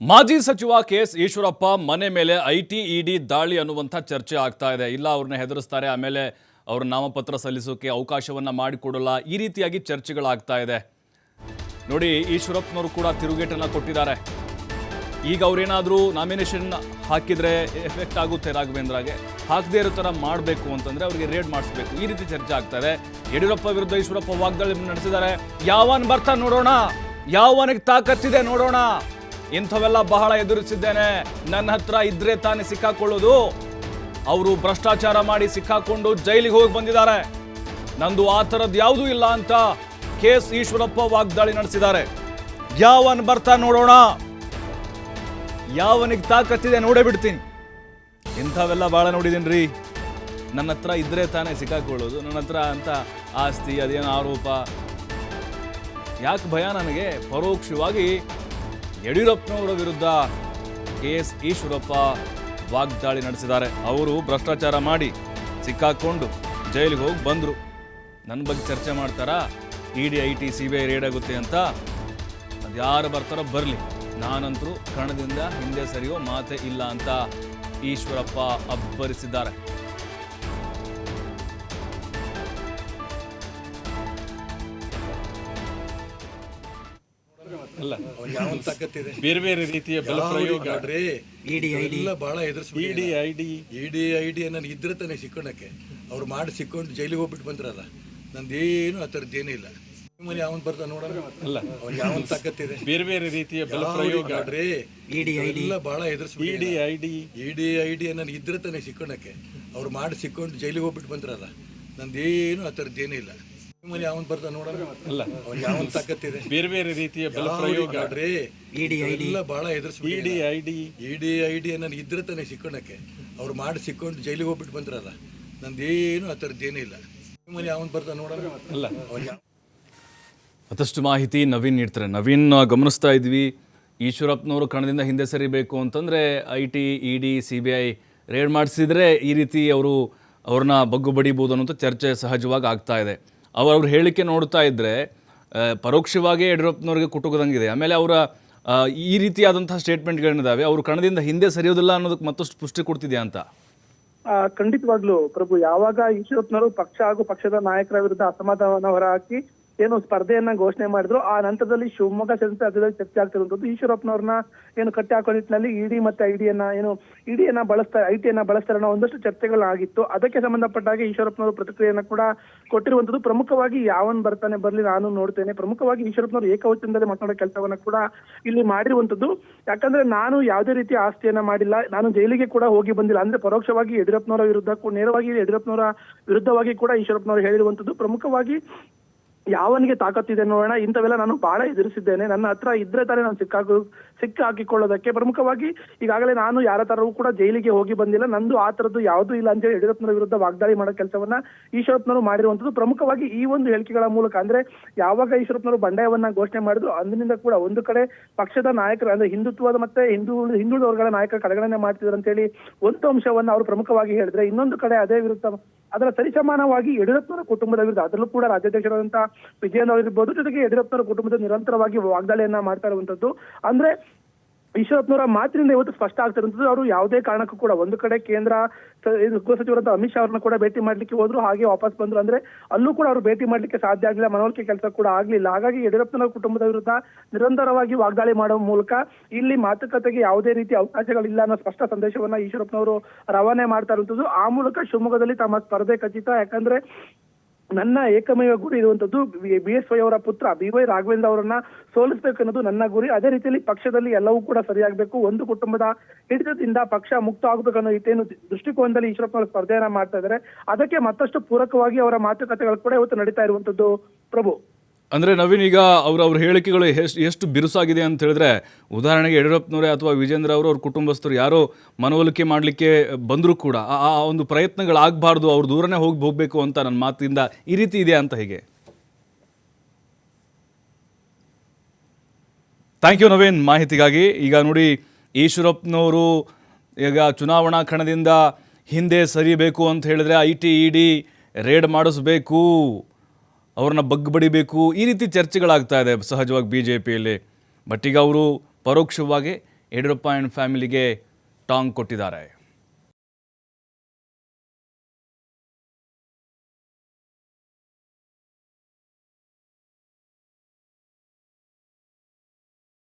ಮಾಜಿ ಸಚಿವ ಕೆಎಸ್ ಈಶ್ವರಪ್ಪ ಮನೆ ಮೇಲೆ ಐಟಿ ಇಡಿ ದಾಳಿ ಅನ್ನುವಂಥ ಚರ್ಚೆ ಆಗ್ತಾ ಇದೆ. ಇಲ್ಲ ಅವ್ರನ್ನ ಹೆದರಿಸ್ತಾರೆ, ಆಮೇಲೆ ಅವ್ರ ನಾಮಪತ್ರ ಸಲ್ಲಿಸೋಕೆ ಅವಕಾಶವನ್ನ ಮಾಡಿಕೊಡಲ್ಲ, ಈ ರೀತಿಯಾಗಿ ಚರ್ಚೆಗಳಾಗ್ತಾ ಇದೆ. ನೋಡಿ, ಈಶ್ವರಪ್ಪನವರು ಕೂಡ ತಿರುಗೇಟನ್ನ ಕೊಟ್ಟಿದ್ದಾರೆ. ಈಗ ಅವ್ರೇನಾದರೂ ನಾಮಿನೇಷನ್ ಹಾಕಿದ್ರೆ ಎಫೆಕ್ಟ್ ಆಗುತ್ತೆ ರಾಘವೇಂದ್ರಗೆ, ಹಾಕದೇ ಇರೋ ಥರ ಮಾಡಬೇಕು ಅಂತಂದ್ರೆ ಅವ್ರಿಗೆ ರೇಡ್ ಮಾಡಿಸ್ಬೇಕು, ಈ ರೀತಿ ಚರ್ಚೆ ಆಗ್ತಾ ಇದೆ. ಯಡಿಯೂರಪ್ಪ ವಿರುದ್ಧ ಈಶ್ವರಪ್ಪ ವಾಗ್ದಾಳಿ ನಡೆಸಿದ್ದಾರೆ. ಯಾವನ್ ಬರ್ತಾ ನೋಡೋಣ, ಯಾವನಿಗೆ ತಾಕತ್ತಿದೆ ನೋಡೋಣ, ಇಂಥವೆಲ್ಲ ಬಹಳ ಎದುರಿಸಿದ್ದೇನೆ, ನನ್ನ ಹತ್ರ ಇದ್ರೆ ತಾನೇ ಸಿಕ್ಕಾಕೊಳ್ಳೋದು. ಅವರು ಭ್ರಷ್ಟಾಚಾರ ಮಾಡಿ ಸಿಕ್ಕಾಕೊಂಡು ಜೈಲಿಗೆ ಹೋಗಿ ಬಂದಿದ್ದಾರೆ, ನಂದು ಆ ಥರದ್ದು ಯಾವುದೂ ಇಲ್ಲ ಅಂತ ಕೆಎಸ್ ಈಶ್ವರಪ್ಪ ವಾಗ್ದಾಳಿ ನಡೆಸಿದ್ದಾರೆ. ಯಾವನ್ ಬರ್ತಾ ನೋಡೋಣ, ಯಾವನಿಗೆ ತಾಕತ್ತಿದೆ ನೋಡೇ ಬಿಡ್ತೀನಿ. ಇಂಥವೆಲ್ಲ ಭಾಳ ನೋಡಿದ್ದೀನಿ ರೀ, ನನ್ನ ಹತ್ರ ಇದ್ರೆ ತಾನೇ ಸಿಕ್ಕಾಕೊಳ್ಳೋದು, ನನ್ನ ಹತ್ರ ಅಂತ ಆಸ್ತಿ ಅದೇನೋ ಆರೋಪ, ಯಾಕೆ ಭಯ ನನಗೆ? ಪರೋಕ್ಷವಾಗಿ ಯಡಿಯೂರಪ್ಪನವರ ವಿರುದ್ಧ ಕೆಎಸ್ ಈಶ್ವರಪ್ಪ ವಾಗ್ದಾಳಿ ನಡೆಸಿದ್ದಾರೆ. ಅವರು ಭ್ರಷ್ಟಾಚಾರ ಮಾಡಿ ಸಿಕ್ಕಾಕೊಂಡು ಜೈಲಿಗೆ ಹೋಗಿ ಬಂದರು, ನನ್ನ ಬಗ್ಗೆ ಚರ್ಚೆ ಮಾಡ್ತಾರಾ? ಇಡಿ ಐಟಿ ಸಿಬಿಐ ರೇಡ್ ಆಗುತ್ತೆ ಅಂತ. ಅದು ಯಾರು ಬರ್ತಾರೋ ಬರಲಿ, ನಾನಂತರೂ ಕಣದಿಂದ ಹಿಂದೆ ಸರಿಯೋ ಮಾತೇ ಇಲ್ಲ ಅಂತ ಈಶ್ವರಪ್ಪ ಅಬ್ಬರಿಸಿದ್ದಾರೆ. ಅಲ್ಲ ಬೇರೆ ಬೇರೆ ರೀತಿಯ ಬಲ ಪ್ರಯೋಗ ಎಲ್ಲ ಬಹಳ ಇಡಿ ಐಡಿ ಇಡಿ ನನಗೆ ಇದ್ರೆ ತಾನೇ ಸಿಕ್ಕೋಣಕ್ಕೆ. ಅವ್ರು ಮಾಡಿ ಸಿಕ್ಕೊಂಡು ಜೈಲಿಗೆ ಹೋಗ್ಬಿಟ್ಟು ಬಂದ್ರಲ್ಲ, ನಂದೇನು ಆ ಥರದ್ದೇನೂ ಇಲ್ಲ. ಮನೆ ಯಾವನ್ ಬರ್ತಾ ನೋಡೋಣ, ಅಲ್ಲ ಅವ್ನಿಗೆ ಯಾವನ್ ತಾಕತ್ತಿದೆ. ಬೇರೆ ಬೇರೆ ರೀತಿಯ ಬಲ ಪ್ರಯೋಗ ಎಲ್ಲ ಬಹಳ ಇಡಿ ಐಡಿ ನನಗೆ ಇದ್ರೆ ತಾನೇ ಸಿಕ್ಕೋಣಕ್ಕೆ. ಅವ್ರು ಮಾಡಿ ಸಿಕ್ಕೊಂಡು ಜೈಲಿಗೆ ಹೋಗ್ಬಿಟ್ಟು ಬಂದ್ರಲ್ಲ, ನಂದೇನು ಆ ಥರದ್ದೇನೂ ಇಲ್ಲ. ಮನೆ ಯಾವನ್ ಬರ್ತಾ ನೋಡೋಣ, ಅಲ್ಲ ಅವ್ನಿಗೆ ಯಾವನ್ ತಾಕತ್ತಿದೆ. ಬೇರೆ ಬೇರೆ ರೀತಿಯ ಬಲ ಪ್ರಯೋಗ ಎಲ್ಲ ಬಹಳ ಇಡಿ ಐಡಿ ನನಗೆ ಇದ್ರೆ ತಾನೇ ಸಿಕ್ಕೋಣಕ್ಕೆ. ಅವ್ರು ಮಾಡಿ ಸಿಕ್ಕೊಂಡು ಜೈಲಿಗೆ ಹೋಗ್ಬಿಟ್ಟು ಬಂದ್ರಲ್ಲ, ನಂದೇನು ಆ ಥರದ್ದೇನೂ ಇಲ್ಲ. ಮನೆ ಯಾವನ್ ಬರ್ತಾ ನೋಡೋಣ, ಅಲ್ಲ ಅವ್ನಿಗೆ ಮತ್ತಷ್ಟು ಮಾಹಿತಿ ನವೀನ್ ನೀಡ್ತಾರೆ. ನವೀನ್, ಗಮನಿಸ್ತಾ ಇದ್ವಿ, ಈಶ್ವರಪ್ಪನವರು ಕಣದಿಂದ ಹಿಂದೆ ಸರಿಬೇಕು ಅಂತಂದರೆ ಐಟಿ ಇಡಿ ಸಿಬಿಐ ರೇಡ್ ಮಾಡಿಸಿದ್ರೆ ಈ ರೀತಿ ಅವ್ರನ್ನ ಬಗ್ಗು ಬಡಿಬೋದು ಅನ್ನೋಂಥ ಚರ್ಚೆ ಸಹಜವಾಗಿ ಆಗ್ತಾ ಇದೆ. ಅವ್ರ ಹೇಳಿಕೆ ನೋಡ್ತಾ ಇದ್ದರೆ ಪರೋಕ್ಷವಾಗಿ ಯಡಿಯೂರಪ್ಪನವ್ರಿಗೆ ಕುಟುಕದಂಗಿದೆ. ಆಮೇಲೆ ಅವರ ಈ ರೀತಿಯಾದಂಥ ಸ್ಟೇಟ್ಮೆಂಟ್ಗಳೇನಿದ್ದಾವೆ, ಅವರು ಕಣದಿಂದ ಹಿಂದೆ ಸರಿಯೋದಿಲ್ಲ ಅನ್ನೋದಕ್ಕೆ ಮತ್ತಷ್ಟು ಪುಷ್ಟಿ ಕೊಡ್ತಿದೆಯಾ ಅಂತ? ಖಂಡಿತವಾಗ್ಲೂ ಪ್ರಭು, ಯಾವಾಗ ಈಶ್ವರಪ್ಪನವರು ಪಕ್ಷ ಹಾಗೂ ಪಕ್ಷದ ನಾಯಕರ ವಿರುದ್ಧ ಅಸಮಾಧಾನ ಹೊರಹಾಕಿ ಏನು ಸ್ಪರ್ಧೆಯನ್ನ ಘೋಷಣೆ ಮಾಡಿದ್ರು, ಆ ನಂತರದಲ್ಲಿ ಶಿವಮೊಗ್ಗ ಸಂಸದರಲ್ಲಿ ಚರ್ಚೆ ಆಗ್ತಿರುವಂತದ್ದು ಈಶ್ವರಪ್ಪನವ್ರನ್ನ ಏನು ಕಟ್ಟಿ ಹಾಕೋ ನಿಟ್ಟಿನಲ್ಲಿ ಇಡಿ ಮತ್ತೆ ಇಡಿಯನ್ನ ಬಳಸ್ತಾರೆ, ಐಟಿಯನ್ನ ಬಳಸ್ತಾರೆ ಅನ್ನೋ ಒಂದಷ್ಟು ಚರ್ಚೆಗಳಾಗಿತ್ತು. ಅದಕ್ಕೆ ಸಂಬಂಧಪಟ್ಟ ಹಾಗೆ ಈಶ್ವರಪ್ಪನವರು ಪ್ರತಿಕ್ರಿಯೆಯನ್ನ ಕೂಡ ಕೊಟ್ಟಿರುವಂತದ್ದು. ಪ್ರಮುಖವಾಗಿ ಯಾವನ್ ಬರ್ತಾನೆ ಬರ್ಲಿ ನಾನು ನೋಡ್ತೇನೆ, ಪ್ರಮುಖವಾಗಿ ಈಶ್ವರಪ್ಪನವರು ಏಕವಚನದಲ್ಲಿ ಮಾತನಾಡೋ ಕೆಲಸವನ್ನ ಕೂಡ ಇಲ್ಲಿ ಮಾಡಿರುವಂತದ್ದು. ಯಾಕಂದ್ರೆ ನಾನು ಯಾವುದೇ ರೀತಿಯ ಆಸ್ತಿಯನ್ನ ಮಾಡಿಲ್ಲ, ನಾನು ಜೈಲಿಗೆ ಕೂಡ ಹೋಗಿ ಬಂದಿಲ್ಲ, ಅಂದ್ರೆ ಪರೋಕ್ಷವಾಗಿ ಯಡಿಯೂರಪ್ಪನವರ ವಿರುದ್ಧ, ನೇರವಾಗಿ ಯಡಿಯೂರಪ್ಪನವರ ವಿರುದ್ಧವಾಗಿ ಕೂಡ ಈಶ್ವರಪ್ಪನವರು ಹೇಳಿರುವಂತದ್ದು. ಪ್ರಮುಖವಾಗಿ ಯಾವನಿಗೆ ತಾಕತ್ತಿದೆ ನೋಡೋಣ, ಇಂಥವೆಲ್ಲ ನಾನು ಬಹಳ ಎದುರಿಸಿದ್ದೇನೆ, ನನ್ನ ಹತ್ರ ಇದ್ರೆ ತಾನೇ ನಾನು ಸಿಕ್ಕ ಹಾಕಿಕೊಳ್ಳೋದಕ್ಕೆ. ಪ್ರಮುಖವಾಗಿ ಈಗಾಗಲೇ ನಾನು ಯಾರ ತರವೂ ಕೂಡ ಜೈಲಿಗೆ ಹೋಗಿ ಬಂದಿಲ್ಲ, ನಂದು ಆ ತರದ್ದು ಯಾವುದೂ ಇಲ್ಲ ಅಂತೇಳಿ ಯಡಿಯೂರಪ್ಪನವರ ವಿರುದ್ಧ ವಾಗ್ದಾಳಿ ಮಾಡೋ ಕೆಲಸವನ್ನ ಈಶ್ವರಪ್ಪನವರು ಮಾಡಿರುವಂತದ್ದು. ಪ್ರಮುಖವಾಗಿ ಈ ಒಂದು ಹೇಳಿಕೆಗಳ ಮೂಲಕ, ಅಂದ್ರೆ ಯಾವಾಗ ಈಶ್ವರಪ್ಪನವರು ಬಂಡಾಯವನ್ನ ಘೋಷಣೆ ಮಾಡಿದ್ರು ಅಂದಿನಿಂದ ಕೂಡ ಒಂದು ಕಡೆ ಪಕ್ಷದ ನಾಯಕರು, ಅಂದ್ರೆ ಹಿಂದುತ್ವದ ಮತ್ತೆ ಹಿಂದುಳಿದ ವರ್ಗಗಳ ನಾಯಕರ ಕಡೆಗಣನೆ ಮಾಡ್ತಿದ್ರು ಅಂತ ಹೇಳಿ ಒಂದು ಅಂಶವನ್ನ ಅವರು ಪ್ರಮುಖವಾಗಿ ಹೇಳಿದ್ರೆ, ಇನ್ನೊಂದು ಕಡೆ ಅದೇ ವಿರುದ್ಧ ಅದರ ಸರಿಸಮಾನವಾಗಿ ಯಡಿಯೂರಪ್ಪನವರ ಕುಟುಂಬದ ವಿರುದ್ಧ, ಅದರಲ್ಲೂ ಕೂಡ ರಾಜ್ಯಾಧ್ಯಕ್ಷರಾದಂತಹ ವಿಜಯೇಂದ್ರ ಅವರಿರ್ಬೋದು, ಜೊತೆಗೆ ಯಡಿಯೂರಪ್ಪನವರ ಕುಟುಂಬದ ನಿರಂತರವಾಗಿ ವಾಗ್ದಾಳಿಯನ್ನ ಮಾಡ್ತಾ ಇರುವಂತದ್ದು. ಅಂದ್ರೆ ಈಶ್ವರಪ್ಪನವರ ಮಾತಿನಿಂದ ಇವತ್ತು ಸ್ಪಷ್ಟ ಆಗ್ತಿರುವಂತದ್ದು, ಅವರು ಯಾವುದೇ ಕಾರಣಕ್ಕೂ ಕೂಡ ಒಂದು ಕಡೆ ಕೇಂದ್ರ ಗೃಹ ಸಚಿವರಾದ ಅಮಿತ್ ಶಾ ಅವ್ರನ್ನ ಕೂಡ ಭೇಟಿ ಮಾಡ್ಲಿಕ್ಕೆ ಹೋದ್ರು, ಹಾಗೆ ವಾಪಸ್ ಬಂದ್ರು, ಅಂದ್ರೆ ಅಲ್ಲೂ ಕೂಡ ಅವರು ಭೇಟಿ ಮಾಡ್ಲಿಕ್ಕೆ ಸಾಧ್ಯ ಆಗ್ಲಿಲ್ಲ, ಮನವೊಲಿಕೆ ಕೆಲಸ ಕೂಡ ಆಗ್ಲಿಲ್ಲ. ಹಾಗಾಗಿ ಯಡಿಯೂರಪ್ಪನವರ ಕುಟುಂಬದ ವಿರುದ್ಧ ನಿರಂತರವಾಗಿ ವಾಗ್ದಾಳಿ ಮಾಡುವ ಮೂಲಕ ಇಲ್ಲಿ ಮಾತುಕತೆಗೆ ಯಾವುದೇ ರೀತಿಯ ಅವಕಾಶಗಳಿಲ್ಲ ಅನ್ನೋ ಸ್ಪಷ್ಟ ಸಂದೇಶವನ್ನ ಈಶ್ವರಪ್ಪನವರು ರವಾನೆ ಮಾಡ್ತಾ ಇರುವಂತದ್ದು. ಆ ಮೂಲಕ ಶಿವಮೊಗ್ಗದಲ್ಲಿ ತಮ್ಮ ಸ್ಪರ್ಧೆ ಖಚಿತ, ಯಾಕಂದ್ರೆ ನನ್ನ ಏಕಮೇವ ಗುರಿ ಇರುವಂತದ್ದು BSY ಅವರ ಪುತ್ರ BY ರಾಘವೇಂದ್ರ ಅವರನ್ನ ಸೋಲಿಸಬೇಕು ಅನ್ನೋದು ನನ್ನ ಗುರಿ. ಅದೇ ರೀತಿಯಲ್ಲಿ ಪಕ್ಷದಲ್ಲಿ ಎಲ್ಲವೂ ಕೂಡ ಸರಿಯಾಗಬೇಕು, ಒಂದು ಕುಟುಂಬದ ಹಿಡಿತದಿಂದ ಪಕ್ಷ ಮುಕ್ತ ಆಗಬೇಕು ಅನ್ನೋ ರೀತಿಯನ್ನು ದೃಷ್ಟಿಕೋನದಲ್ಲಿ ಈಶ್ವರಪ್ಪನವರು ಸ್ಪರ್ಧೆಯನ್ನ ಮಾಡ್ತಾ ಇದ್ದಾರೆ. ಅದಕ್ಕೆ ಮತ್ತಷ್ಟು ಪೂರಕವಾಗಿ ಅವರ ಮಾತುಕತೆಗಳು ಕೂಡ ಇವತ್ತು ನಡೀತಾ ಇರುವಂತದ್ದು ಪ್ರಭು. ಅಂದರೆ ನವೀನ್, ಈಗ ಅವ್ರ ಹೇಳಿಕೆಗಳು ಎಷ್ಟು ಬಿರುಸಾಗಿದೆ ಅಂತ ಹೇಳಿದ್ರೆ, ಉದಾಹರಣೆಗೆ ಯಡಿಯೂರಪ್ಪನವರೇ ಅಥವಾ ವಿಜೇಂದ್ರ ಅವರು ಅವ್ರ ಕುಟುಂಬಸ್ಥರು ಯಾರೋ ಮನವೊಲಿಕೆ ಮಾಡಲಿಕ್ಕೆ ಬಂದರೂ ಕೂಡ ಆ ಒಂದು ಪ್ರಯತ್ನಗಳಾಗಬಾರ್ದು, ಅವ್ರು ದೂರನೇ ಹೋಗಬೇಕು ಅಂತ ನನ್ನ ಮಾತಿಂದ ಈ ರೀತಿ ಇದೆ ಅಂತ. ಹೀಗೆ ಥ್ಯಾಂಕ್ ಯು ನವೀನ್ ಮಾಹಿತಿಗಾಗಿ. ಈಗ ನೋಡಿ, ಈಶ್ವರಪ್ಪನವರು ಈಗ ಚುನಾವಣಾ ಕಣದಿಂದ ಹಿಂದೆ ಸರಿಬೇಕು ಅಂತ ಹೇಳಿದ್ರೆ ಐಟಿ ಇಡಿ ರೇಡ್ ಮಾಡಿಸ್ಬೇಕು, ಅವ್ರನ್ನ ಬಗ್ಬಡಿಬೇಕು, ಈ ರೀತಿ ಚರ್ಚೆಗಳಾಗ್ತಾ ಇದೆ ಸಹಜವಾಗಿ BJPಯಲ್ಲಿ. ಬಟ್ ಈಗ ಅವರು ಪರೋಕ್ಷವಾಗಿ ಯಡಿಯೂರಪ್ಪ ಆ್ಯಂಡ್ ಫ್ಯಾಮಿಲಿಗೆ ಟಾಂಗ್ ಕೊಟ್ಟಿದ್ದಾರೆ.